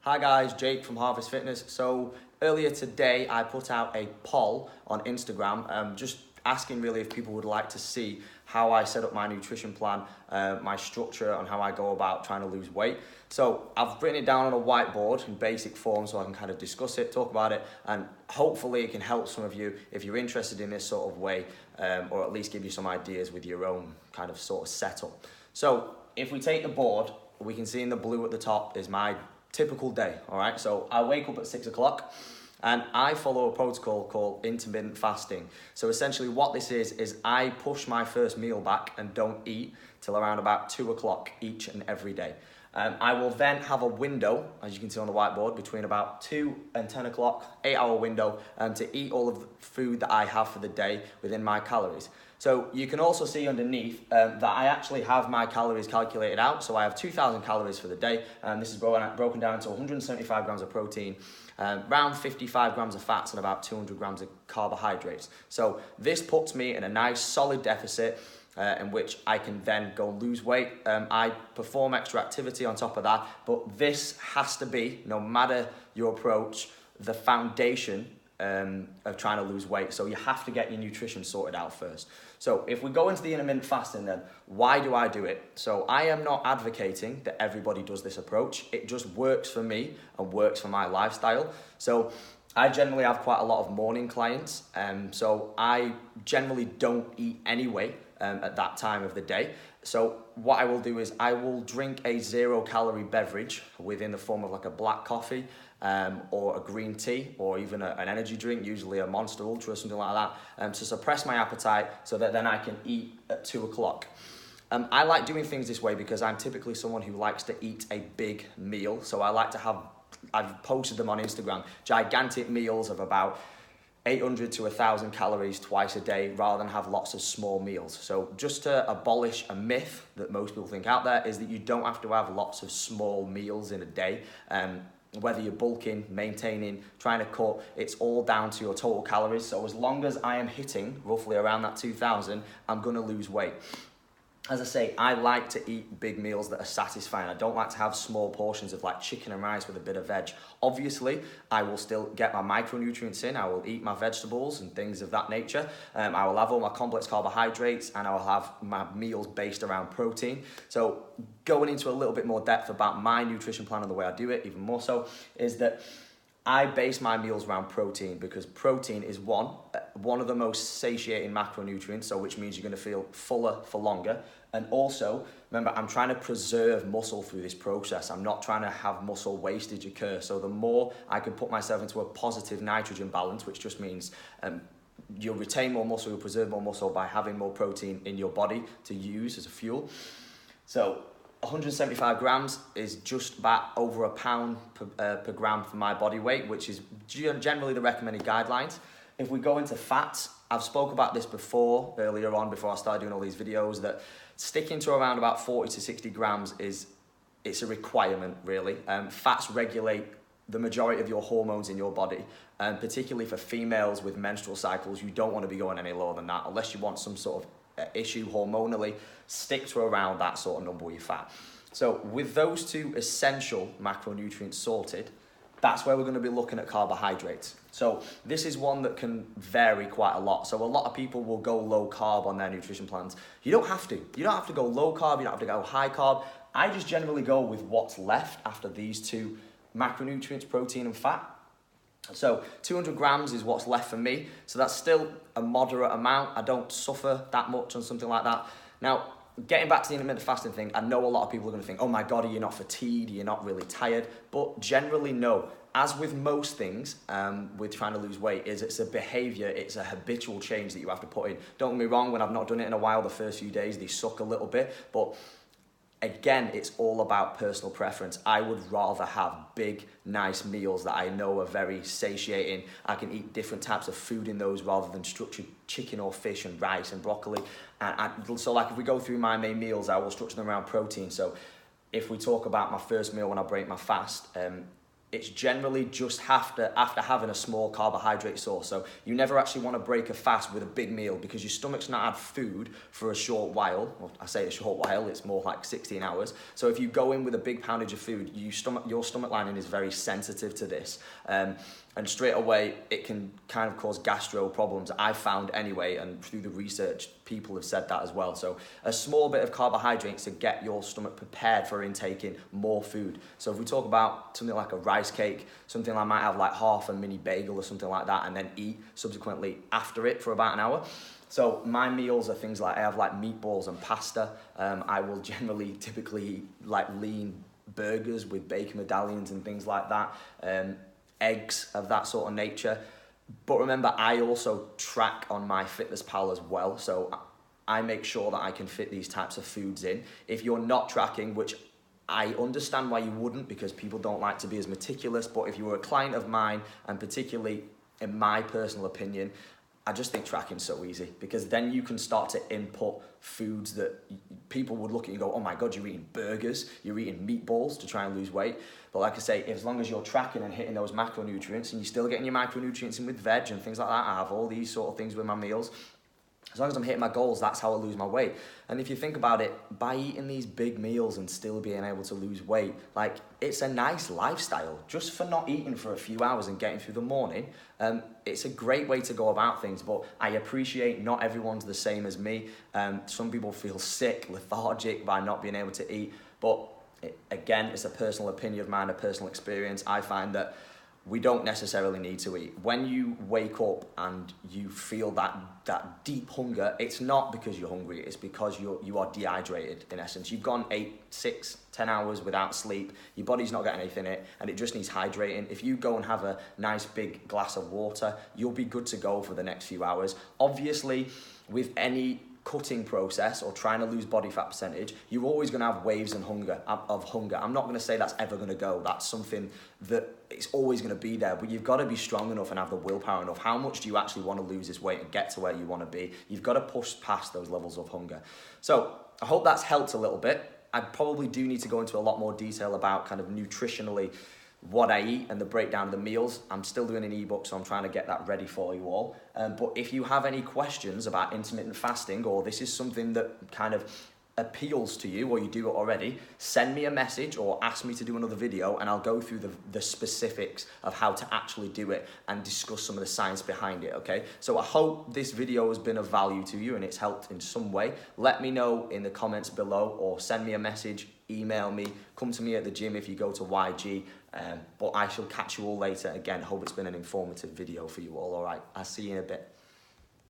Hi guys, Jake from Harvest Fitness. So earlier today I put out a poll on Instagram just asking really if people would like to see how I set up my nutrition plan, my structure and how I go about trying to lose weight. So I've written it down on a whiteboard in basic form so I can kind of discuss it, talk about it, and hopefully it can help some of you if you're interested in this sort of way, or at least give you some ideas with your own kind of sort of setup. So if we take the board, we can see in the blue at the top is my typical day, all right? So I wake up at 6 o'clock and I follow a protocol called intermittent fasting. So essentially what this is I push my first meal back and don't eat till around about 2 o'clock each and every day. I will then have a window, as you can see on the whiteboard, between about 2 and 10 o'clock, 8-hour window, to eat all of the food that I have for the day within my calories. So you can also see underneath that I actually have my calories calculated out. So I have 2,000 calories for the day, and this is broken down into 175 grams of protein, around 55 grams of fats, and about 200 grams of carbohydrates. So this puts me in a nice solid deficit in which I can then go lose weight. I perform extra activity on top of that, but this has to be, no matter your approach, the foundation of trying to lose weight. So you have to get your nutrition sorted out first. So if we go into the intermittent fasting then, why do I do it? So I am not advocating that everybody does this approach. It just works for me and works for my lifestyle. So I generally have quite a lot of morning clients, so I generally don't eat anyway at that time of the day. So what I will do is I will drink a 0-calorie beverage within the form of like a black coffee or a green tea or even an energy drink, usually a Monster Ultra or something like that, to suppress my appetite so that then I can eat at 2 o'clock. I like doing things this way because I'm typically someone who likes to eat a big meal. So I like to have, I've posted them on Instagram, gigantic meals of about 800 to 1,000 calories twice a day rather than have lots of small meals. So just to abolish a myth that most people think out there is that you don't have to have lots of small meals in a day. Whether you're bulking, maintaining, trying to cut, it's all down to your total calories. So as long as I am hitting roughly around that 2,000, I'm gonna lose weight. As I say, I like to eat big meals that are satisfying. I don't like to have small portions of like chicken and rice with a bit of veg. Obviously, I will still get my micronutrients in. I will eat my vegetables and things of that nature. I will have all my complex carbohydrates and I will have my meals based around protein. So going into a little bit more depth about my nutrition plan and the way I do it, even more so, is that I base my meals around protein because protein is one of the most satiating macronutrients, so which means you're going to feel fuller for longer. And also, remember, I'm trying to preserve muscle through this process. I'm not trying to have muscle wastage occur. So the more I can put myself into a positive nitrogen balance, which just means you'll retain more muscle, you'll preserve more muscle by having more protein in your body to use as a fuel. So 175 grams is just about over a pound per gram for my body weight, which is generally the recommended guidelines. If we go into fats, I've spoke about this before, earlier on, before I started doing all these videos, that sticking to around about 40 to 60 grams it's a requirement, really. Fats regulate the majority of your hormones in your body, and particularly for females with menstrual cycles, you don't want to be going any lower than that unless you want some sort of issue hormonally. Stick to around that sort of number with your fat. So with those two essential macronutrients sorted, that's where we're going to be looking at carbohydrates. So this is one that can vary quite a lot. So a lot of people will go low carb on their nutrition plans. You don't have to. You don't have to go low carb, you don't have to go high carb. I just generally go with what's left after these two macronutrients, protein and fat. So 200 grams is what's left for me. So that's still a moderate amount. I don't suffer that much on something like that. Now, getting back to the intermittent fasting thing, I know a lot of people are going to think, oh my God, are you not fatigued? You're not really tired? But generally, no. As with most things, with trying to lose weight, it's a behavior, it's a habitual change that you have to put in. Don't get me wrong, when I've not done it in a while, the first few days, they suck a little bit. But again, it's all about personal preference. I would rather have big, nice meals that I know are very satiating. I can eat different types of food in those rather than structured chicken or fish and rice and broccoli. So like if we go through my main meals, I will structure them around protein. So if we talk about my first meal when I break my fast, it's generally just after having a small carbohydrate source. So you never actually want to break a fast with a big meal because your stomach's not had food for a short while. Well, I say a short while, it's more like 16 hours. So if you go in with a big poundage of food, your stomach lining is very sensitive to this. And straight away, it can kind of cause gastro problems, I found anyway, and through the research, people have said that as well. So a small bit of carbohydrates to get your stomach prepared for intaking more food. So if we talk about something like a rice cake, something I might have like half a mini bagel or something like that, and then eat subsequently after it for about an hour. So my meals are things like, I have like meatballs and pasta. I will typically eat like lean burgers with bacon medallions and things like that. Eggs of that sort of nature. But remember, I also track on my Fitness Pal as well, so I make sure that I can fit these types of foods in. If you're not tracking, which I understand why you wouldn't, because people don't like to be as meticulous, but if you were a client of mine, and particularly in my personal opinion, I just think tracking's so easy, because then you can start to input foods that people would look at you and go, oh my God, you're eating burgers, you're eating meatballs to try and lose weight. But like I say, as long as you're tracking and hitting those macronutrients, and you're still getting your micronutrients in with veg and things like that, I have all these sort of things with my meals. As long as I'm hitting my goals, that's how I lose my weight. And if you think about it, by eating these big meals and still being able to lose weight, like, it's a nice lifestyle. Just for not eating for a few hours and getting through the morning, it's a great way to go about things. But I appreciate not everyone's the same as me. Some people feel sick, lethargic by not being able to eat. But again, it's a personal opinion of mine, a personal experience. I find that we don't necessarily need to eat. When you wake up and you feel that deep hunger, it's not because you're hungry, it's because you are dehydrated, in essence. You've gone 8, 6, 10 hours without sleep, your body's not getting anything in it, and it just needs hydrating. If you go and have a nice big glass of water, you'll be good to go for the next few hours. Obviously, with any cutting process or trying to lose body fat percentage, you're always going to have waves of hunger. I'm not going to say that's ever going to go. That's something that it's always going to be there, but you've got to be strong enough and have the willpower enough. How much do you actually want to lose this weight and get to where you want to be? You've got to push past those levels of hunger. So I hope that's helped a little bit. I probably do need to go into a lot more detail about kind of nutritionally what I eat and the breakdown of the meals. I'm still doing an ebook, so I'm trying to get that ready for you all. But if you have any questions about intermittent fasting, or this is something that kind of appeals to you, or you do it already, send me a message or ask me to do another video, and I'll go through the specifics of how to actually do it and discuss some of the science behind it, okay? So I hope this video has been of value to you and it's helped in some way. Let me know in the comments below, or send me a message, email me, come to me at the gym if you go to YG. But I shall catch you all later. Again, hope it's been an informative video for you all. All right, I'll see you in a bit.